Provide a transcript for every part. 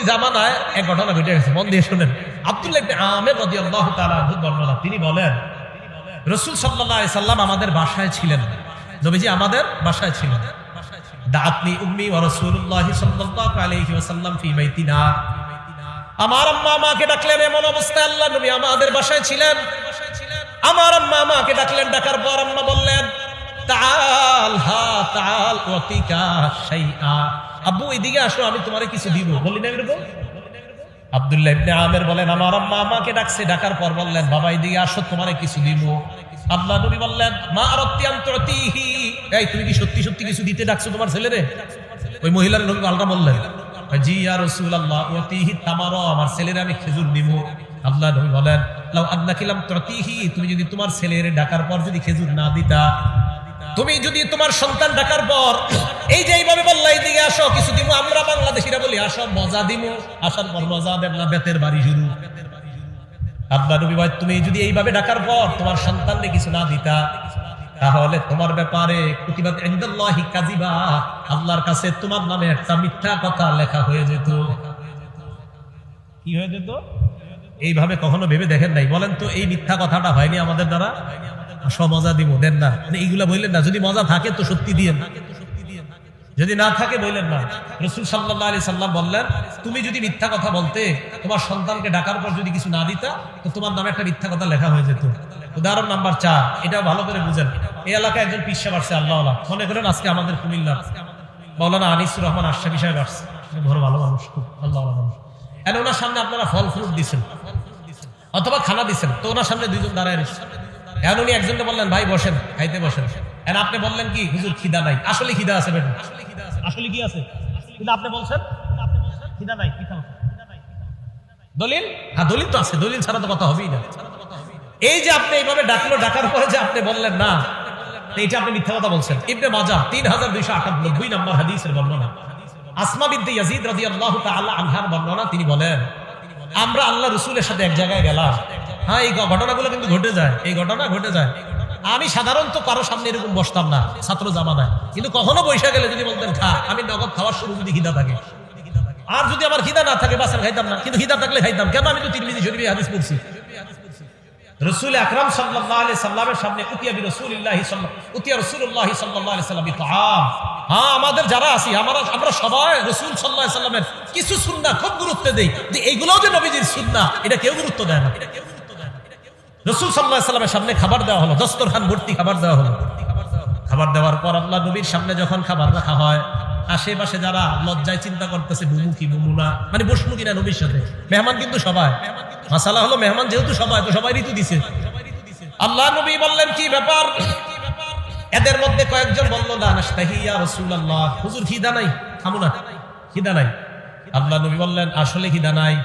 জামানায় এক ঘটনা ঘটে গেছে, মন দিয়ে শুনেন। আব্দুল্লাহ ইবনে আমির রাদিয়াল্লাহু তাআলা আনহু বর্ণনা, তিনি বলেন রাসূল সাল্লাল্লাহু আলাইহি সাল্লাম আমাদের বাসায় ছিলেন, নবীজি আমাদের বাসায় ছিলেন। দাআতনি উম্মি ওয়া রাসূলুল্লাহি সাল্লাল্লাহু আলাইহি ওয়াসাল্লাম ফি বাইতিনা, আমার আম্মা আমাকে ডাকলেন এমন অবস্থায় আল্লাহ নবী আমাদের বাসায় ছিলেন। আমার আম্মা আমাকে ডাকলেন, ডাকার পর আম্মা বললেন তাআল হা তাআল ওয়াতিকা শাইআ, আব্বু এদিকে আসো আমি তোমারে কিছু দিব। বলি না এরকম? আব্দুল্লাহ ইবনে আমির বলেন আমার আম্মা আমাকে ডাকছে, ডাকার পর বললেন বাবা এদিকে আসো তোমারে কিছু দিব। আল্লাহ নবী বললেন মা আরাদতি আন তুতিহি, এই তুমি কি সত্যি সত্যি কিছু দিতে ডাকছো তোমার ছেলেরে? ওই মহিলার নবী পাল্টা বললেন জি ইয়া রাসূলুল্লাহ ওয়াতিহি তামারা, আমার ছেলেরে আমি খেজুর দিব। আল্লাহ নবী বলেন লাউ আন্নাকি লাম তুতিহি, তুমি যদি তোমার ছেলেরে ডাকার পর যদি খেজুর না দিতা, তুমি যদি তোমার সন্তান ডাকার পর এই যে এইভাবে বললা এদিকে আসো কিছু দিব, আমরা বাংলাদেশিরা বলি আসো মজা দিব, আসার পর মজা দেব না, বেতের বাড়ি শুরু। আল্লাহ নবী বলেন তুমি যদি এইভাবে ডাকার পর তোমার সন্তানকে কিছু না দিতা, তাহলে তোমার ব্যাপারে কুতিবাত ইনদাল্লাহি কাযিবা, আল্লাহর কাছে তোমার নামে একটা মিথ্যা কথা লেখা হয়ে যেত। কি হয়ে যেত? এইভাবে কখনো ভেবে দেখেন নাই? বলেন তো এই মিথ্যা কথাটা হয়নি আমাদের দ্বারা? মজা দিব দেন না, এইগুলা বললেন না। যদি মজা থাকে তো সত্যি দিয়েন, যদি না থাকে বললেন না। রাসূল সাল্লাল্লাহু আলাইহি সাল্লাম বললেন তুমি যদি মিথ্যা কথা বলতে, তোমার সন্তানকে ডাকার পর যদি কিছু না দিতা, তো তোমার নামে একটা মিথ্যা কথা লেখা হয়ে যেত। উদাহরণ নাম্বার 4, এটা ভালো করে বুঝেন। এই এলাকায় একজন পীর সাহেব আসছে, আল্লাহওয়ালা, মনে করেন আজকে আমাদের কুমিল্লা মাওলানা আনিসুর রহমান আশরাফি সাহেব আসছে, বড় ভালো মানুষ, খুব আল্লাহওয়ালা মানুষ। এখন ওনার সামনে আপনারা ফল ফ্রুট দিচ্ছেন অথবা খানা দিচ্ছেন, তো ওনার সামনে দুইজন দাঁড়ায় রয়েছে। এখন উনি একজনকে বললেন ভাই বসেন, খাইতে বসেন। এখন আপনি বললেন কি হুজুর খিদা নাই। আসলে খিদা আছে বেটা, আসলে কি আছে, কিন্তু আপনি বলছেন খিদা নাই। দলিল? হ্যাঁ দলিল তো আছে, দলিল ছাড়া তো কথা হবেই না। এই যে আপনি এইভাবে ডাকলো, ডাকার পরে যে আপনি বললেন না, এইটা আপনি মিথ্যা কথা বলছেন। ইবনে মাজাহ 3298 নম্বর হাদিসের বর্ণনা, আসমা বিনতে ইয়াজিদ রাদিয়াল্লাহু তাআলা আনহার বর্ণনা, তিনি বলেন আমরা আল্লাহ রাসূলের সাথে এক জায়গায় গেলাম। হ্যাঁ এই ঘটনাগুলো কিন্তু ঘটে যায়, এই ঘটনা ঘটে যায়। আমি সাধারণত কারো সামনে এরকম বসতাম না ছাত্র জামানায়, কিন্তু কখনো বৈশা গেলে যদি বলতেন খা, আমি নগদ খাওয়ার শুরু যদি খিদা থাকে, আর যদি আমার খিদা না থাকে বাসার খাইতাম না, কিন্তু খিদা থাকলে খাইতাম। কেন? আমি তো তিরমিজি শরীফে হাদিস পড়ছি। রাসূল আকরাম সাল্লাল্লাহু আলাইহি সাল্লামের সামনে উতিয়া রাসূলুল্লাহি সাল্লাল্লাহু আলাইহি সাল্লাম বিতাআম। হ্যাঁ আমাদের যারা আছি আমরা সবাই রাসূল সাল্লাল্লাহু আলাইহি সাল্লামের কিছু সুন্নাহ খুব গুরুত্ব দেই, যে এইগুলোও যে নবীজির সুন্নাহ এটা কেউ গুরুত্ব দেয় না। রাসূল সাল্লাল্লাহু আলাইহি সাল্লামের সামনে খাবার দেওয়া হলো, দস্তরখান ভর্তি খাবার দেওয়া হলো। খাবার দেওয়ার পর আল্লাহ নবীর সামনে যখন খাবার রাখা হয়, আশেপাশে যারা লজ্জায় চিন্তা করতেছে বুমু কি বুমু না, মানে বসবো কিনা নবীর সাথে। মেহমান কিন্তু সবাই, মাসালা হলো মেহমান যেহেতু সবাই, তো সবাই ঋতু দিছে। আল্লাহ নবী বললেন কি ব্যাপার? এদের মধ্যে কয়েকজন বলল না নাস্তাহি ইয়া রাসূলুল্লাহ, হুজুর খিদা নাই, খামু না, খিদা নাই। আল্লাহ নবী বললেন আসলে খিদা নাই।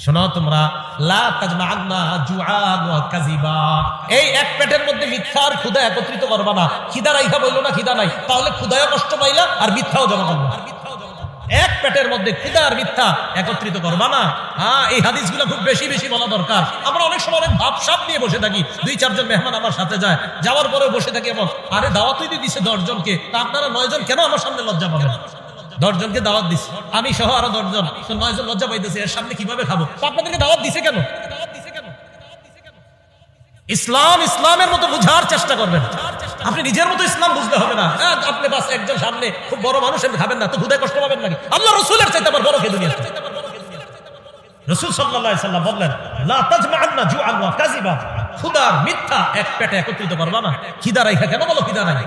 শোনো তোমরা, লা তাজমাআন্না জুআন ওয়া কাযিবা, এই এক পেটের মধ্যে মিথ্যা আর ক্ষুধা একত্রিত করবা না। খিদা রাইখা বললো না খিদা নাই, তাহলে ক্ষুধায়ও কষ্ট পাইলা আর মিথ্যাও জমা করবা। এক পেটের মধ্যে ক্ষুধা আর মিথ্যা একত্রিত করবা না। হ্যাঁ এই হাদিসগুলো খুব বেশি বেশি বলা দরকার। আমরা অনেক সময় অনেক ভাবসাব নিয়ে বসে থাকি, 2-4 জন মেহমান আমার সাথে যায়, যাওয়ার পরে বসে থাকি এমন, আরে দাওয়াতই দিয়ে দিছে 10 জনকে, তা আপনারা 9 জন কেন আমার সামনে লজ্জা পাবেন? 10 জনকে দাওয়াত দিছে, আমি সহ আরো 10 জন, 9 জন লজ্জা পাইতেছে, এর সামনে কিভাবে খাবো? আপনাদেরকে দাওয়াত দিছে কেন? ইসলাম ইসলামের মতো বুঝার চেষ্টা করবেন। আপনি নিজের মতো ইসলাম বুঝতে হবে না। আপনি বাস একজন সামনে খুব বড় মানুষ খাবেন না, তো ক্ষুধায় কষ্ট পাবেন নাকি? আল্লাহ রাসূলের চাইতে আবার বড় কে দুনিয়াতে? রাসূল সাল্লাল্লাহু আলাইহি সাল্লাম বললেন লা তাজমাআন্না জুআন ওয়া কাযিবা, ক্ষুধা আর মিথ্যা এক পেটে একত্রিত করবা না। খিদা রাইখা কেন বলো খিদা নাই?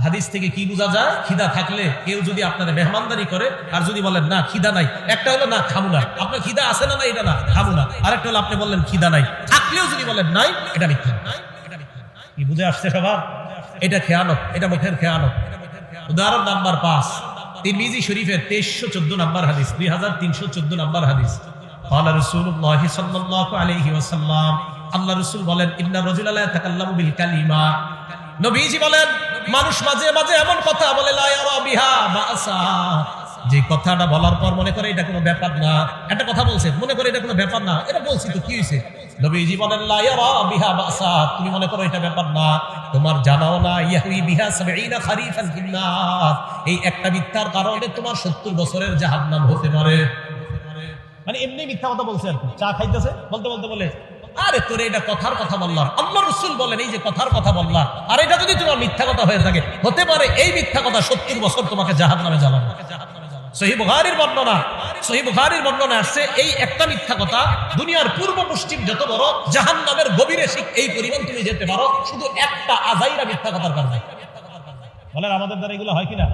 হাদিস থেকে কি বোঝা যায়? খিদা থাকলে কেউ যদি আপনাদের মেহমানদারি করে আর যদি বলেন না খিদা নাই, একটা হলো না খামু না, আপনার খিদা আছে না, এটা না খামু না, আরেকটা হলো আপনি বললেন খিদা নাই, থাকলেও যদি বলেন নাই, এটা মিথ্যা। কি বুঝে আসছে সবার? এটা খেয়ানত, এটা মুখের খেয়ানত। উদাহরণ নাম্বার 5, তিরমিজি শরীফের 2314 নম্বর হাদিস, 2314 নম্বর হাদিস। ক্বালা রাসূলুল্লাহ সাল্লাল্লাহু আলাইহি ওয়াসাল্লাম, আল্লাহ রাসূল বলেন ইন্না রাজুলা লা ইয়াতাকাল্লামু বিল কালিমা, নবীজি বলেন মানুষ মাঝে মাঝে এমন কথা বলে লা ইয়ারা বিহা বাসা, যে কথাটা বলার পর মনে করে এটা কোনো ব্যাপার না, একটা কথা বলছে মনে করে এটা কোনো ব্যাপার না, এটা বলছি তো কি হয়েছে, নবীজি বলেন লা ইয়ারা বিহা বাসা, তুমি মনে করো এটা ব্যাপার না, তোমার জানাও না ইয়াহরি বিহা 70 খারিফান ফিন্নার, এই একটা মিথ্যার কারণে তোমার 70 বছরের জাহান্নাম হতে পারে। মানে এমনি মিথ্যা কথা বলছে আর কি, চা খাইতেছে বলতে বলতে বলে আরে তোরে এটা কথার কথা বললাম, আল্লাহ রাসূল বলেন এই যে কথার কথা বললাম, আর এটা যদি তোমার মিথ্যা কথা হয়ে থাকে হতে পারে এই মিথ্যা কথা 70 বছর তোমাকে জাহান্নামে জ্বালাবে। সহিহ বুখারীর বর্ণনা আসছে এই একটা মিথ্যা কথা দুনিয়ার পূর্ব পশ্চিম যত বড় জাহান্নামের গভীরে এই পরিমাণ তুমি যেতে পারো শুধু একটা আজাইরা মিথ্যা কথার কারণে। বলেন আমাদের দ্বারা এগুলো হয় কিনা?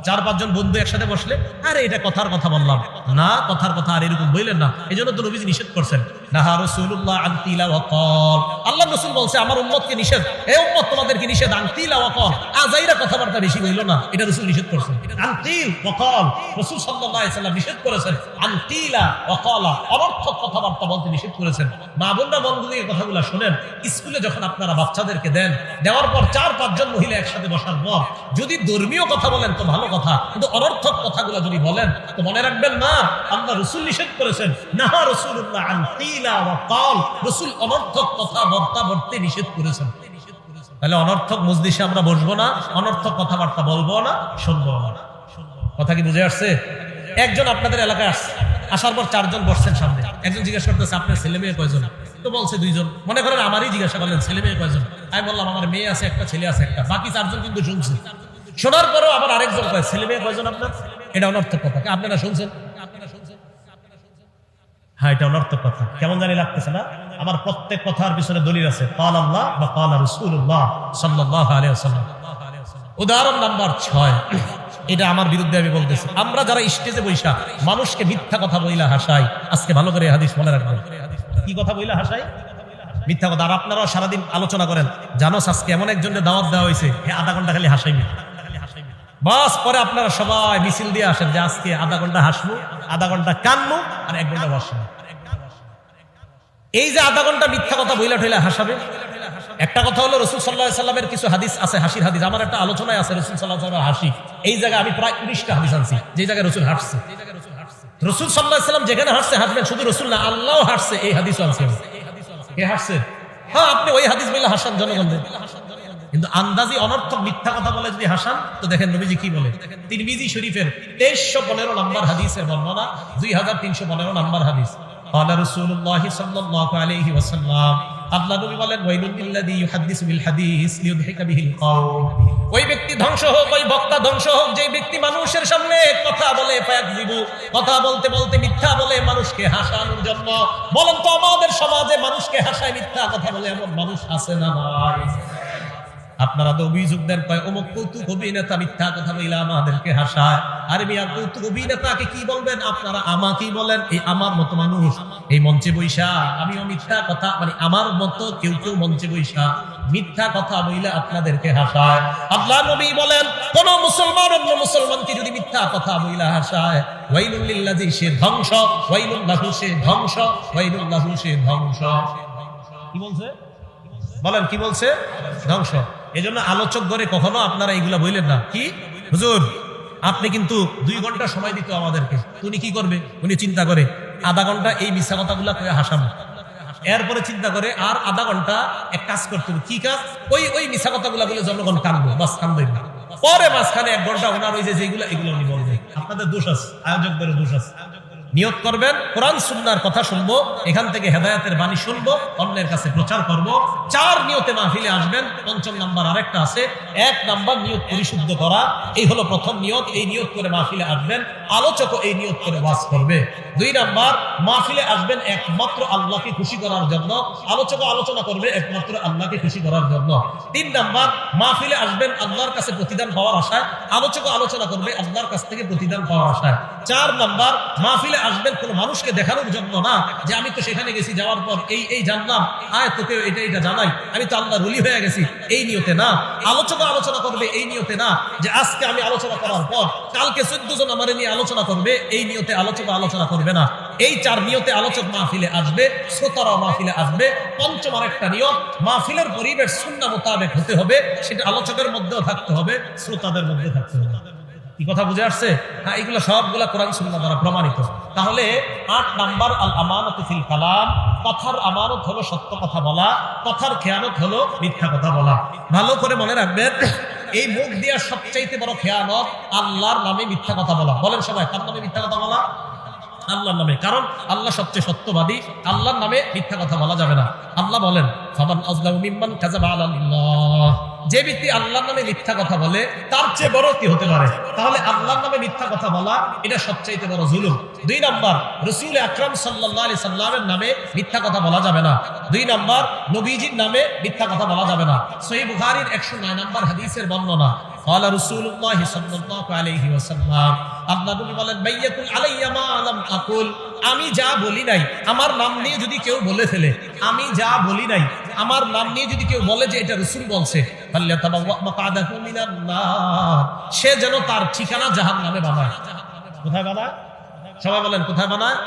4-5 জন বন্ধু একসাথে বসলে আরে এটা কথার কথা বললাম না, কথার কথা আর এরকম বললেন না, এই জন্য তো নবীজি নিষেধ করছেন। নাহা রাসূলুল্লাহ আন তিলা ওয়া ক্বাল, আল্লাহ রাসূল বলছে আমার উম্মতকে নিষেধ, এই উম্মত তোমাদেরকে নিষেধ আন তিলা ওয়া ক্বাল, আজাইরা কথাবার্তা বেশি বললো না, এটা রাসূল নিষেধ করেছেন। আন তিল ওয়া ক্বাল, রাসূল সাল্লাল্লাহু আলাইহি সাল্লাম নিষেধ করেছেন আন তিলা ওয়া ক্বাল, অনর্থক কথাবার্তা বলতে নিষেধ করেছেন। মা বোনরা মন দিয়ে কথাগুলো শুনেন, স্কুলে যখন আপনারা বাচ্চাদেরকে দেন, দেওয়ার পর 4-5 জন মহিলা একসাথে বসার পর যদি ধর্মীয় কথা বলেন তো ভালো কথা, কিন্তু অনর্থক কথাগুলো যদি বলেন তো মনে রাখবেন না আল্লাহ রাসূল নিষেধ করেছেন। নাহা রাসূলুল্লাহ আন তিলা ওয়া ক্বাল, রাসূল অনর্থক কথাবার্তা বলতে নিষেধ করেছেন। তাহলে অনর্থক মজলিসে আমরা বসবো না, অনর্থক কথাবার্তা বলবো না, শুনবো না। কথা কি বুঝে আসছে? একজন আপনাদের এলাকায় আসছে, আসার পর 4 জন বসছেন সামনে, একজন জিজ্ঞাসা করতেছে আপনার ছেলে মেয়ে কয়জন? তো বলছে 2 জন। মনে করেন আমারই জিজ্ঞাসা করলেন ছেলে মেয়ে কয়জন? আমি বললাম আমার মেয়ে আছে একটা, ছেলে আছে একটা, বাকি 4 জন কিন্তু শুনছে। শোনার পরেও আবার আরেকজন কয় ছেলে মেয়ে কয়জন আপনার? এটা অনর্থক কথা। আপনারা শুনছেন? হ্যাঁ, এটা অনর্থক কথা। কেমন জানি লাগতেছে না? আমার প্রত্যেক কথার পিছনে দলিল আছে, ক্বাল আল্লাহ বা ক্বাল রাসূলুল্লাহ সাল্লাল্লাহু আলাইহি ওয়াসাল্লাম। উদাহরণ নাম্বার 6, এটা আমার বিরুদ্ধে আমি বলতেছি। আমরা যারা স্টেজে বৈশা মানুষকে মিথ্যা কথা বইলা হাসাই, আজকে ভালো করে হাদিস মনে রাখবেন। কি কথা বইলা হাসাই? মিথ্যা কথা। আর আপনারাও সারাদিন আলোচনা করেন, জানোস আজকে এমন একজনের দাওয়াত দেওয়া হয়েছে, আধা ঘন্টা খালি হাসাইবি, বাস পরে আপনারা সবাই মিছিল দিয়ে আসেন যে আজকে আধা ঘন্টা হাসবো, আধা ঘন্টা কানবো, আর 1 ঘন্টা বসবো। এই যে আধা ঘন্টা মিথ্যা কথা বইলা ঠইলা হাসাবে। একটা কথা হলো রাসূল সাল্লাল্লাহু আলাইহি সাল্লামের কিছু হাদিস আছে, হাসির হাদিস। আমার একটা আলোচনায় আছে রাসূল সাল্লাল্লাহু আলাইহি সাল্লামের হাসি। এই জায়গায় আমি প্রায় 19টা হাদিস আনছি যে জায়গায় রাসূল হাসছে। রাসূল সাল্লাল্লাহু আলাইহি সাল্লাম যেখানে হাসছে হাসবেন, শুধু রাসূল না আল্লাহও হাসছে, এই হাদিসও আনছি। কে হাসছে? হ্যাঁ, আপনি ওই হাদিস বইলা হাসান জনগণদের, কিন্তু আন্দাজি অনর্থক মিথ্যা কথা বলে যদি হাসান তো দেখেন নবীজি কি বলে। তিরমিজি শরীফের 2315 নম্বর হাদিসের বর্ণনা, 2315 নম্বর হাদিস। ক্বালা রাসূলুল্লাহ সাল্লাল্লাহু আলাইহি ওয়াসাল্লাম, আল্লাহ নবী বলেন ওয়াইলুল লিল্লাযী ইউহাদ্দিসু বিল হাদিস লিইউদহিকা বিহিল কওম, ওই ব্যক্তি ধ্বংস হোক, ওই বক্তা ধ্বংস হোক যে ব্যক্তি মানুষের সামনে কথা বলে, ফায়াকযিবু, কথা বলতে বলতে মিথ্যা বলে মানুষকে হাসানোর জন্য। বলেন তো আমাদের সমাজে মানুষকে হাসায় মিথ্যা কথা বলে এমন মানুষ আছে না নাই? আপনারা তো অভিযোগ দেন, অমুক কৌতুক অভিনেতা মিথ্যা কথা বলে আমাদেরকে হাসায়। আরে মিয়া, কৌতুক অভিনেতাকে কি বলবেন আপনারা? আমাকেই বলেন। এই আমার মতো মানুষ এই মঞ্চে বৈশা আমিও মিথ্যা কথা, মানে আমার মতো কেউ কেউ মঞ্চে বৈশা মিথ্যা কথা বলে আপনাদেরকে হাসায়। আল্লাহ নবী বলেন কোন মুসলমান অন্য মুসলমানকে যদি মিথ্যা কথা বলে হাসায়, ওয়াইলুল লিল্লাযী, সে ধ্বংস, ওয়াইলুল লাহু, সে ধ্বংস, ওয়াইলুল লাহু, সে ধ্বংস। কি বলছে? বলেন কি বলছে? ধ্বংস। এজন্য আলোচক ধরে কখনো আপনারা এইগুলা বললেন না। কি হুজুর আপনি কিন্তু 2 ঘন্টা সময় দিত আমাদেরকে, উনি কি করবে? উনি চিন্তা করে আধা ঘন্টা এই মিথ্যা কথাগুলা কয়ে হাসাবো, এরপরে চিন্তা করে আর আধা ঘন্টা এক কাজ করতে হবে। কি কাজ? ওই মিথ্যা কথাগুলা বলে জনগণ কানবো, বাস কানবে না। পরে মাঝখানে 1 ঘন্টা ওনার ওই যে যেগুলো এগুলো উনি বলবে। আপনাদের দোষ আছে, আয়োজকদের দোষ আছে। নিয়ত করবেন কোরআন সুন্নাহর কথা শুনবো, এখান থেকে হেদায়েতের বাণী শুনবো, অন্যের কাছে প্রচার করব। 4 নিয়তে মাহফিলে আসবেন। 5ম নাম্বার আরেকটা আছে। 1 নাম্বার নিয়ত পরিশুদ্ধ করা, এই হলো প্রথম নিয়ত। এই নিয়ত করে মাহফিলে আসবেন, আলোচকও এই নিয়ত করে ওয়াজ করবে। 2 নাম্বার, মাহফিলে আসবেন একমাত্র আল্লাহকে খুশি করার জন্য, আলোচকও আলোচনা করবে একমাত্র আল্লাহকে খুশি করার জন্য। 3 নাম্বার, মাহফিলে আসবেন আল্লাহর কাছে প্রতিদান পাওয়ার আশায়, আলোচকও আলোচনা করবে আল্লাহর কাছ থেকে প্রতিদান পাওয়ার আশায়। 4 নাম্বার, মাহফিলে আসবেন কোন মানুষকে দেখানোর জন্য না যে আমি তো সেখানে গেছি, যাওয়ার পর এই জানলাম, আয় তোকে এটা জানাই, আমি তো আল্লাহর ওলি হয়ে গেছি, এই নিয়তে না। আলোচনা আলোচনা করবে এই নিয়তে না যে আজকে আমি আলোচনা করার পর কালকে 14 জন আমার নিয়ে আলোচনা করবে, এই নিয়তে আলোচনা করবে না। এই 4 নিয়তে আলোচক মাহফিলে আসবে, শ্রোতারাও মাহফিলে আসবে। 5ম আরেকটা নিয়ম, মাহফিলের পরিবেশ সুন্নাহ মোতাবেক হতে হবে, সেটা আলোচকের মধ্যেও থাকতে হবে, শ্রোতাদের মধ্যে থাকতে হবে। কি কথা বুঝে আসছে? হ্যাঁ, এগুলো সবগুলা কোরআন সুন্নাহ দ্বারা প্রমাণিত। তাহলে 8 নাম্বার আল আমানাতু ফিল কালাম, কথার আমানত হলো সত্য কথা বলা, কথার খেয়ানত হলো মিথ্যা কথা বলা। ভালো করে মনে রাখবেন, এই মুখ দিয়া সবচাইতে বড় খেয়ানত আল্লাহর নামে মিথ্যা কথা বলা। বলেন সবাই, কার নামে মিথ্যা কথা বলা? আল্লাহর নামে। কারণ আল্লাহ সবচেয়ে সত্যবাদী, আল্লাহর নামে মিথ্যা কথা বলা যাবে না। আল্লাহ বলেন, ফামান আযলামু মিম্মান কাযাবা আলাল্লাহ, যে ব্যক্তি আল্লাহর নামে মিথ্যা কথা বলে তার চেয়ে বড় কি হতে পারে? তাহলে আল্লাহর নামে মিথ্যা কথা বলা এটা সবচাইতে বড় জুলুম। 2 নাম্বার, রাসূল আকরাম সাল্লাল্লাহু আলাইহি সাল্লামের নামে মিথ্যা কথা বলা যাবে না। 2 নাম্বার, নবীজির নামে মিথ্যা কথা বলা যাবে না। সহিহ বুখারীর 109 নাম্বার হাদিসের বর্ণনা, قال رسول الله صلى الله عليه وسلم, আল্লাহ নবী বলেন, মাইয়াকুল আলাইয়া মা লাম আকুল, আমি যা বলি নাই আমার নাম নিয়ে যদি কেউ বলে ফেলে, আমি যা বলি নাই আমার নাম নিয়ে যদি কেউ বলে যে এটা রাসূল বলছে, ফাল্যাতাবাওয়া মাকআদাহু মিনান নার, সে যেন তার ঠিকানা জাহান্নামে বানায়। কোথায় বানায়? সবাই বলেন, কোথায় বানায়?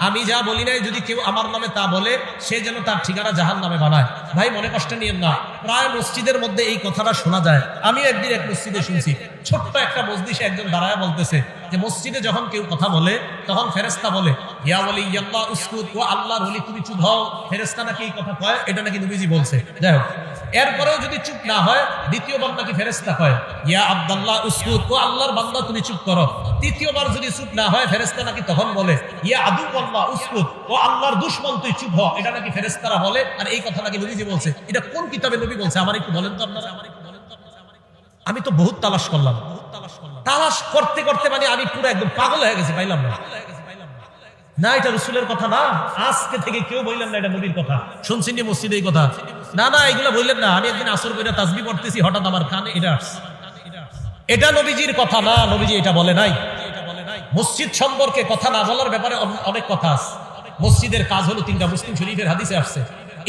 আমি যা বলি নাই যদি কেউ আমার নামে তা বলে, সে যেন তার ঠিকানা জাহান্নামে বানায়। ভাই মনে কষ্ট নিয়েন না, প্রায় মসজিদের মধ্যে এই কথাটা শোনা যায়। আমি একদিন এক মসজিদে শুনছি, ছোট্ট একটা মজলিসে একজন দাঁড়ায় বলতেছে যে মসজিদে যখন কেউ কথা বলে তখন ফেরেশতা বলে, ইয়া ওয়ালি ইয়াল্লাহ উসকুত, ও আল্লাহর ওলি তুমি চুপ হও। ফেরেশতা নাকি এই কথা কয়, এটা নাকি নবীজি বলছে। যাই হোক, এরপরেও যদি চুপ না হয়, দ্বিতীয়বার নাকি ফেরেশতা কয়, ইয়া আব্দুল্লাহ উসকুত, ও আল্লাহর বান্দা তুমি চুপ করো। তৃতীয়বার যদি চুপ না হয়, ফেরেশতা নাকি তখন বলে, ইয়া আদুওয়াল্লাহ উসকুত, ও আল্লাহর দুশমন তুই চুপ হ। এটা নাকি ফেরেশতারা বলে, আর এই কথা নাকি নবীজি বলছে। এটা কোন কিতাবে নবী বলছে আমার একটু বলেন তো আপনারা? আমি তো বহুত তালাশ করলাম, তালাশ করতে করতে মানে আমি পুরো একদম পাগল হয়ে গেছি, পাইলাম না। না, এটা রাসূলের কথা না, আজকে থেকে কেউ বললেন না এটা নবীর কথা। শুনছেন নি মসজিদে এই কথা? না না, এগুলো বললেন না। আমি একদিন আসর করে তাসবিহ পড়তেছি, হঠাৎ আমার কানে এটা আসছে। এটা নবীজির কথা না, নবীজি এটা বলে নাই। মসজিদ সম্পর্কে কথা না বলার ব্যাপারে অনেক কথা আছে। মসজিদের কাজ হলো 3টা, মুসলিম শরীফের হাদিসে আসছে,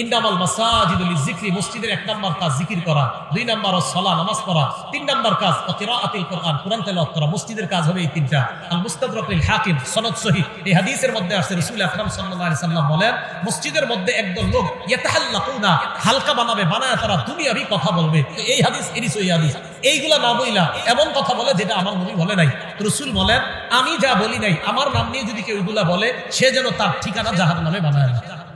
ইন্নামাল মাসাজিদু লিযিকরি, মসজিদের 1 নাম্বার কাজ জিকির করা, 2 নাম্বার সালাত নামাজ পড়া, 3 নাম্বার কাজ কিরাআতুল কোরআন, কোরআন তেলাওয়াত করা। মসজিদের কাজ হবে এই 3টা। আল মুস্তাদরাক লিল হাকিম, সনদ সহিহ, এই হাদিসের মধ্যে আছে রাসূল আকরাম সাল্লাল্লাহু আলাইহি সাল্লাম বলেন, মসজিদের মধ্যে একদল লোক ইয়াতাহাল্লাকুনা, হালকা বানায় তারা দুনিয়াবি কথা বলবে। এই হাদিস এরই সহিহ হাদিস। এইগুলা না বইলা এমন কথা বলে যেটা আমার নবী বলে নাই। রাসূল বলেন, আমি যা বলি নাই আমার নাম নিয়ে যদি কেউ এগুলা বলে, সে যেন তার ঠিকানা জাহান্নামে বানায় না।